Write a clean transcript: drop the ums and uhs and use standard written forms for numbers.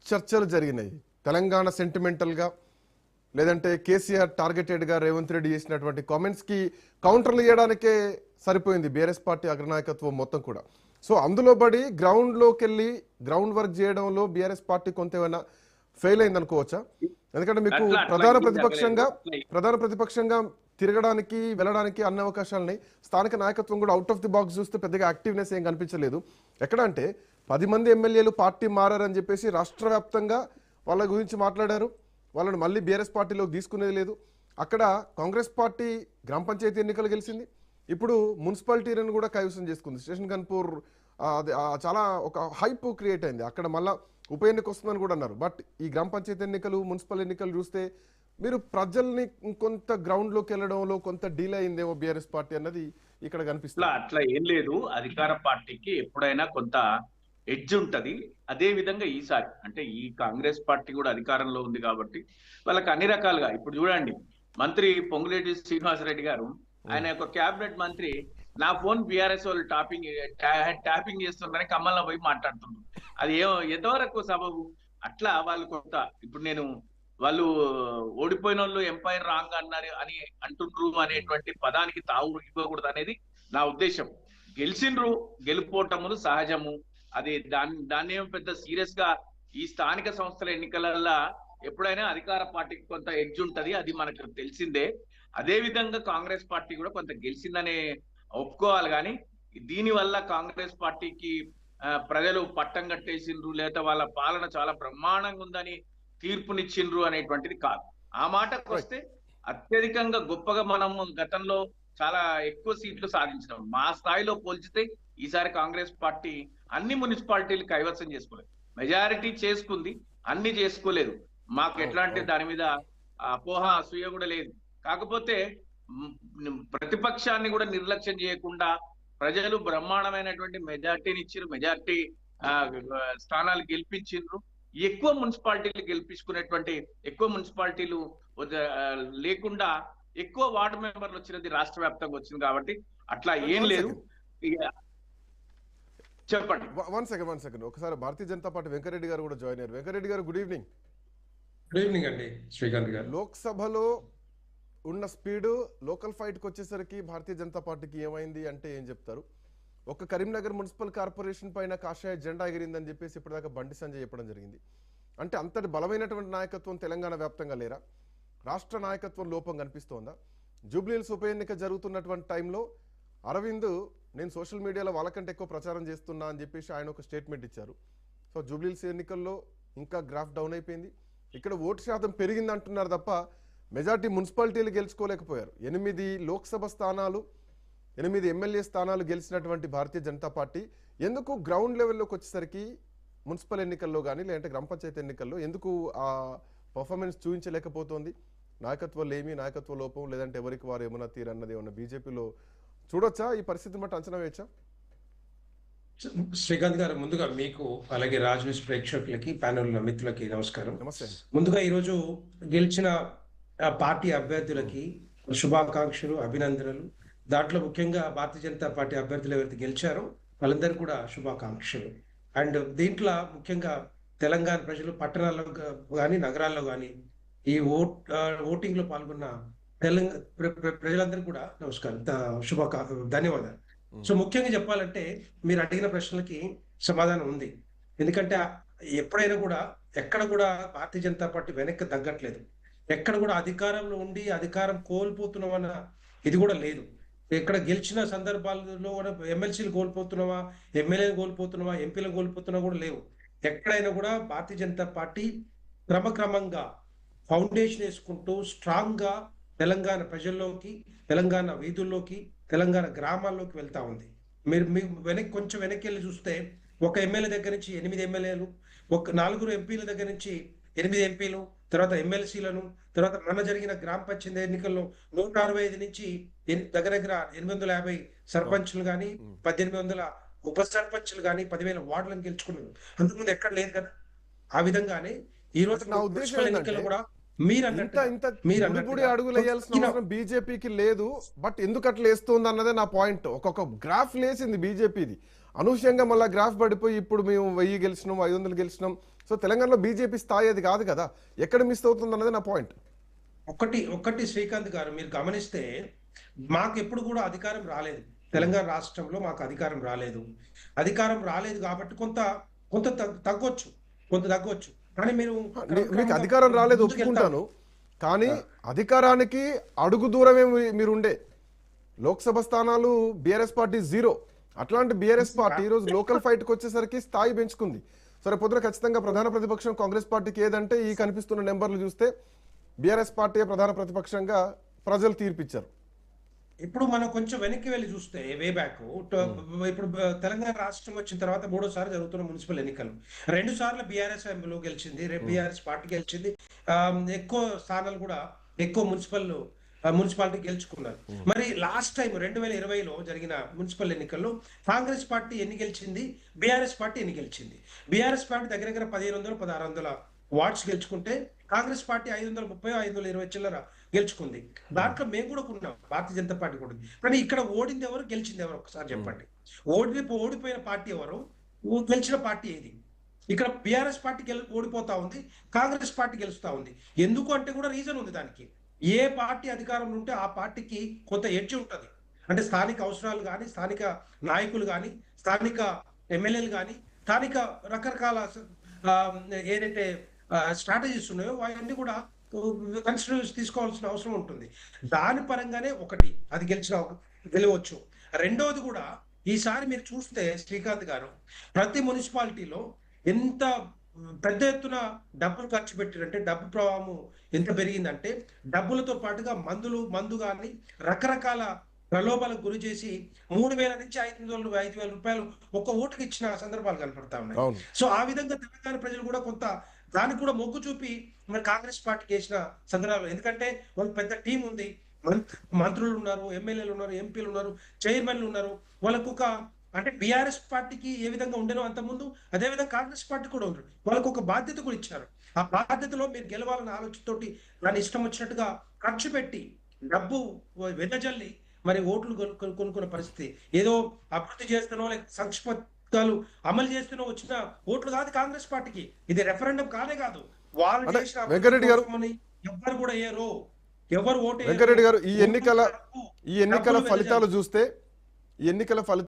చర్చలు జరిగినాయి. తెలంగాణ సెంటిమెంటల్గా లేదంటే కేసీఆర్ టార్గెటెడ్గా రేవంత్ రెడ్డి చేసినటువంటి కామెంట్స్కి కౌంటర్లు ఇవ్వడానికే సరిపోయింది బీఆర్ఎస్ పార్టీ అగ్రనాయకత్వం మొత్తం కూడా. సో అందులో పడి గ్రౌండ్లోకి వెళ్ళి గ్రౌండ్ వర్క్ చేయడంలో బీఆర్ఎస్ పార్టీ కొంత ఏమైనా ఫెయిల్ అయింది అనుకోవచ్చా? ఎందుకంటే మీకు ప్రధాన ప్రతిపక్షంగా తిరగడానికి వెళ్ళడానికి అన్ని అవకాశాలని స్థానిక నాయకత్వం కూడా అవుట్ ఆఫ్ ది బాక్స్ చూస్తే పెద్దగా యాక్టివ్నెస్ ఏం కనిపించలేదు. ఎక్కడ అంటే 10 మంది ఎమ్మెల్యేలు పార్టీ మారని చెప్పేసి రాష్ట్ర వ్యాప్తంగా వాళ్ళ గురించి మాట్లాడారు. వాళ్ళని మళ్ళీ బీఆర్ఎస్ పార్టీలోకి తీసుకునేది లేదు. అక్కడ కాంగ్రెస్ పార్టీ గ్రామ పంచాయతీ ఎన్నికలు గెలిచింది. ఇప్పుడు మున్సిపాలిటీలను కూడా కైవసం చేసుకుంది. స్టేషన్ గన్పూర్ చాలా ఒక హైప్ క్రియేట్ అయింది. అక్కడ మళ్ళీ ఉప ఎన్నిక వస్తుందని కూడా అన్నారు. బట్ ఈ గ్రామ పంచాయతీ ఎన్నికలు మున్సిపల్ ఎన్నికలు చూస్తే మీరు ప్రజల్ని కొంత గ్రౌండ్లోకి వెళ్ళడంలో కొంత డీలే అయిందేమో బీఆర్ఎస్ పార్టీ అన్నది ఇక్కడ కనిపిస్తుంది. అట్లా ఏం లేదు. అధికార పార్టీకి ఎప్పుడైనా కొంత ఎడ్జ్ ఉంటది. అదే విధంగా ఈసారి అంటే ఈ కాంగ్రెస్ పార్టీ కూడా అధికారంలో ఉంది కాబట్టి వాళ్ళకి అన్ని రకాలుగా ఇప్పుడు చూడండి, మంత్రి పొంగులేటి శ్రీనివాసరెడ్డి గారు ఆయన యొక్క క్యాబినెట్ మంత్రి నా ఫోన్ బీఆర్ఎస్ వాళ్ళు ట్యాపింగ్ చేస్తున్నారని కమల్లో పోయి మాట్లాడుతున్నారు. అది ఎంతవరకు సబబు? అట్లా వాళ్ళు కొంత ఇప్పుడు వాళ్ళు ఓడిపోయిన వాళ్ళు ఎంపైర్ రాంగ్ అన్నారు అని అంటుండ్రు అనేటువంటి పదానికి తావు ఇవ్వకూడదు అనేది నా ఉద్దేశం. గెలిచిండ్రు, గెలుపోవటములు సహజము. అది దాన్ని ఏం పెద్ద సీరియస్ గా ఈ స్థానిక సంస్థల ఎన్నికలలో ఎప్పుడైనా అధికార పార్టీకి కొంత ఎడ్జ్ ఉంటది, అది మనకు తెలిసిందే. అదే విధంగా కాంగ్రెస్ పార్టీ కూడా కొంత గెలిచిందనే ఒప్పుకోవాలి. కానీ దీని వల్ల కాంగ్రెస్ పార్టీకి ప్రజలు పట్టం కట్టేసిండ్రు లేదా వాళ్ళ పాలన చాలా బ్రహ్మాండంగా ఉందని తీర్పునిచ్చిండ్రు అనేటువంటిది కాదు. ఆ మాటకు వస్తే అత్యధికంగా గొప్పగా మనం గతంలో చాలా ఎక్కువ సీట్లు సాధించినాం. మా స్థాయిలో పోల్చితే ఈసారి కాంగ్రెస్ పార్టీ అన్ని మున్సిపాలిటీలు కైవసం చేసుకోలేదు. మెజారిటీ చేసుకుంది, అన్ని చేసుకోలేదు. మాకు ఎట్లాంటి దాని మీద అపోహ అసూయ కూడా లేదు. కాకపోతే ప్రతిపక్షాన్ని కూడా నిర్లక్ష్యం చేయకుండా ప్రజలు బ్రహ్మాండమైనటువంటి మెజార్టీని ఇచ్చారు. మెజార్టీ స్థానాలు గెలిపించిండ్రు. ఎక్కువ మున్సిపాలిటీలు గెలిపించుకునేటువంటి ఎక్కువ మున్సిపాలిటీలు లేకుండా ఎక్కువ వార్డు మెంబర్లు వచ్చినది రాష్ట్ర వ్యాప్తంగా వచ్చింది. కాబట్టి అట్లా ఏం లేదు. చెప్పండి. వన్ సెకండ్ ఒకసారి భారతీయ జనతా పార్టీ వెంకరెడ్డి గారు కూడా జాయిన్ అయ్యారు. వెంకరెడ్డి గారు గుడ్ ఈవినింగ్. గుడ్ ఈవినింగ్ అండి శ్రీకాంత్ గారు. లోక్సభలో ఉన్న స్పీడ్ లోకల్ ఫైట్కి వచ్చేసరికి భారతీయ జనతా పార్టీకి ఏమైంది అంటే ఏం చెప్తారు? ఒక కరీంనగర్ మున్సిపల్ కార్పొరేషన్ పైన కాషాయ జెండా ఎగిరిందని చెప్పేసి ఇప్పటిదాకా బండి సంజయ్ చెప్పడం జరిగింది. అంటే అంతటి బలమైనటువంటి నాయకత్వం తెలంగాణ వ్యాప్తంగా లేరా? రాష్ట్ర నాయకత్వం లోపం కనిపిస్తోందా? జూబ్లీహిల్స్ ఉప ఎన్నిక జరుగుతున్నటువంటి టైంలో అరవింద్ నేను సోషల్ మీడియాలో వాళ్ళకంటే ఎక్కువ ప్రచారం చేస్తున్నా అని చెప్పేసి ఆయన ఒక స్టేట్మెంట్ ఇచ్చారు. సో జూబ్లీహిల్స్ ఎన్నికల్లో ఇంకా గ్రాఫ్ డౌన్ అయిపోయింది. ఇక్కడ ఓటు శాతం పెరిగింది అంటున్నారు తప్ప మెజార్టీ మున్సిపాలిటీలు గెలుచుకోలేకపోయారు. 8 లోక్సభ స్థానాలు 8 ఎమ్మెల్యే స్థానాలు గెలిచినటువంటి భారతీయ జనతా పార్టీ ఎందుకు గ్రౌండ్ లెవెల్లోకి వచ్చేసరికి మున్సిపల్ ఎన్నికల్లో కానీ లేదంటే గ్రామ పంచాయతీ ఎన్నికల్లో ఎందుకు ఆ పర్ఫార్మెన్స్ చూపించలేకపోతుంది? నాయకత్వ లోపం లేదంటే ఎవరికి వారు ఏమన్నా తీరన్నది ఏమన్నా బీజేపీలో చూడొచ్చా? ఈ పరిస్థితిని బట్టి అంచనా వేయచ్చా? శ్రీకాంత్ గారు, ముందుగా మీకు అలాగే రాజ్ న్యూస్ ప్రేక్షకులకి ప్యానెల్ మిత్రులకి నమస్కారం. నమస్తే. ముందుగా ఈరోజు గెలిచిన పార్టీ అభ్యర్థులకి శుభాకాంక్షలు, అభినందనలు. దాంట్లో ముఖ్యంగా భారతీయ జనతా పార్టీ అభ్యర్థులు ఎవరైతే గెలిచారో వాళ్ళందరూ కూడా శుభాకాంక్షలు. అండ్ దీంట్లో ముఖ్యంగా తెలంగాణ ప్రజలు పట్టణాల్లో కానీ నగరాల్లో కానీ ఈ ఓటింగ్ లో పాల్గొన్న ప్రజలందరూ కూడా నమస్కారం, ధన్యవాదాలు. సో ముఖ్యంగా చెప్పాలంటే మీరు అడిగిన ప్రశ్నలకి సమాధానం ఉంది. ఎందుకంటే ఎప్పుడైనా కూడా ఎక్కడ కూడా భారతీయ జనతా పార్టీ వెనక్కి తగ్గట్లేదు. ఎక్కడ కూడా అధికారంలో ఉండి అధికారం కోల్పోతున్నామన్న ఇది కూడా లేదు. ఎక్కడ గెలిచిన సందర్భాలలో కూడా ఎమ్మెల్సీలు కోల్పోతున్నావా, ఎమ్మెల్యేలు కోల్పోతున్నావా, ఎంపీలు కోల్పోతున్నా కూడా లేవు. ఎక్కడైనా కూడా భారతీయ జనతా పార్టీ క్రమక్రమంగా ఫౌండేషన్ వేసుకుంటూ స్ట్రాంగ్ గా తెలంగాణ ప్రజల్లోకి, తెలంగాణ వీధుల్లోకి, తెలంగాణ గ్రామాల్లోకి వెళ్తా ఉంది. మీరు కొంచెం వెనక్కి వెళ్ళి చూస్తే ఒక ఎమ్మెల్యే దగ్గర నుంచి 8 ఎమ్మెల్యేలు, ఒక 4 ఎంపీల దగ్గర నుంచి 8 ఎంపీలు, తర్వాత ఎమ్మెల్సీలను, తర్వాత మొన్న జరిగిన గ్రామ పంచాయతీ ఎన్నికల్లో 165 నుంచి దగ్గర 850 సర్పంచ్లు కానీ 1800 ఉప సర్పంచ్లు కానీ 10,000 వార్డులను గెలుచుకున్నారు. అంతకుముందు ఎక్కడ లేదు కదా. ఆ విధంగానే ఈ రోజు నా ఉద్దేశం ఎన్నికల్లో కూడా అడుగులు వేయాల్సిన అవసరం బీజేపీకి లేదు. బట్ ఎందుకు అట్లా వేస్తుంది అన్నదే నా పాయింట్. ఒక్కొక్క గ్రాఫ్ లేసింది బీజేపీది. అనూహ్యంగా మళ్ళీ గ్రాఫ్ పడిపోయి ఇప్పుడు మేము 1000 గెలిచినాం 500 గెలిచినాం. సో తెలంగాణలో బీజేపీ స్థాయి అది కాదు కదా, ఎక్కడ మిస్ అవుతుంది అన్నది నా పాయింట్. ఒక్కటి శ్రీకాంత్ గారు, మీరు గమనిస్తే మాకు ఎప్పుడు కూడా అధికారం రాలేదు. తెలంగాణ రాష్ట్రంలో మాకు అధికారం రాలేదు కాబట్టి కొంత తగ్గొచ్చు. కానీ మీరు మీకు అధికారం రాలేదు ఒప్పుకుంటాను, కానీ అధికారానికి అడుగు దూరమే మీరు ఉండే. లోక్సభ స్థానాలు బీఆర్ఎస్ పార్టీ 0. అట్లాంటి బీఆర్ఎస్ పార్టీ ఈరోజు లోకల్ ఫైట్కి వచ్చేసరికి స్థాయి పెంచుకుంది. సరే పొద్దున ఖచ్చితంగా ప్రధాన ప్రతిపక్షం కాంగ్రెస్ పార్టీకి ఏదంటే ఈ కనిపిస్తున్న నెంబర్లు చూస్తే బీఆర్ఎస్ పార్టీ ప్రధాన ప్రతిపక్షంగా ప్రజలు తీర్పిచ్చారు. ఇప్పుడు మనం కొంచెం వెనక్కి వెళ్ళి చూస్తే వే బ్యాక్ ఇప్పుడు తెలంగాణ రాష్ట్రం వచ్చిన తర్వాత 3వ సారి జరుగుతున్న మున్సిపల్ ఎన్నికలు 2 సార్లు బీఆర్ఎస్ లో గెలిచింది, బీఆర్ఎస్ పార్టీ గెలిచింది. ఎక్కువ స్థానాలు కూడా ఎక్కువ మున్సిపాలిటీ గెలుచుకున్నారు. మరి లాస్ట్ టైం 2020లో జరిగిన మున్సిపల్ ఎన్నికల్లో కాంగ్రెస్ పార్టీ ఎన్ని గెలిచింది, బీఆర్ఎస్ పార్టీ ఎన్ని గెలిచింది? బీఆర్ఎస్ పార్టీ దగ్గర 1500-1600 వార్డ్స్ గెలుచుకుంటే కాంగ్రెస్ పార్టీ 530-520 చిల్లర గెలుచుకుంది. దాంట్లో మేము కూడా ఉన్నాం, భారతీయ జనతా పార్టీ కూడా ఉంది. కానీ ఇక్కడ ఓడింది ఎవరు, గెలిచింది ఎవరు ఒకసారి చెప్పండి. ఓడిపోయిన పార్టీ ఎవరు, గెలిచిన పార్టీ ఏది? ఇక్కడ బీఆర్ఎస్ పార్టీ ఓడిపోతా ఉంది, కాంగ్రెస్ పార్టీ గెలుస్తా ఉంది. ఎందుకు అంటే కూడా రీజన్ ఉంది దానికి. ఏ పార్టీ అధికారంలో ఉంటే ఆ పార్టీకి కొంత ఎడ్జ్ ఉంటుంది. అంటే స్థానిక అవసరాలు కానీ, స్థానిక నాయకులు కానీ, స్థానిక ఎమ్మెల్యేలు కానీ, స్థానిక రకరకాల ఏదైతే స్ట్రాటజీస్ ఉన్నాయో అవన్నీ కూడా కన్సిడరేషన్ తీసుకోవాల్సిన అవసరం ఉంటుంది. దాని పరంగానే ఒకటి అది గెలవచ్చు. రెండవది కూడా ఈసారి మీరు చూస్తే శ్రీకాంత్ గారు, ప్రతి మున్సిపాలిటీలో ఎంత పెద్ద ఎత్తున డబ్బులు ఖర్చు పెట్టారంటే, డబ్బు ప్రవాహం ఎంత పెరిగిందంటే, డబ్బులతో పాటుగా మందు కానీ రకరకాల ప్రలోభాలకు గురి చేసి 3000 నుంచి 5,000 రూపాయలు ఒక్క ఓటుకి ఇచ్చిన సందర్భాలు కనపడతా ఉన్నాయి. సో ఆ విధంగా తెలంగాణ ప్రజలు కూడా కొంత దానికి కూడా మొగ్గు చూపి మరి కాంగ్రెస్ పార్టీకి వేసిన సందర్భాలు. ఎందుకంటే వాళ్ళకి పెద్ద టీం ఉంది, మంత్రులు ఉన్నారు, ఎమ్మెల్యేలు ఉన్నారు, ఎంపీలు ఉన్నారు, చైర్మన్లు ఉన్నారు. వాళ్ళకు అంటే బీఆర్ఎస్ పార్టీకి ఏ విధంగా ఉండేనో అంతకుముందు, అదే విధంగా కాంగ్రెస్ పార్టీ కూడా ఉన్నారు. వాళ్ళకు ఒక బాధ్యత కూడా ఇచ్చారు. ఆ బాధ్యతలో మీరు గెలవాలన్న ఆలోచనతోటి దాన్ని ఇష్టం వచ్చినట్టుగా ఖర్చు పెట్టి డబ్బు వెదజల్లి మరి ఓట్లు కొనుక్కున్న పరిస్థితి. ఏదో అభివృద్ధి చేస్తున్నో లేక సంక్షేమ పథకాలు అమలు చేస్తున్నో వచ్చిన ఓట్లు కాదు కాంగ్రెస్ పార్టీకి. ఇది రెఫరెండం కాదు. వాళ్ళు చేసిన వెంకరెడ్డి గారు ఎవరు కూడా ఎవరు ఓటు వెంకరెడ్డి గారు ఈ ఎన్నికల ఫలితాలు చూస్తే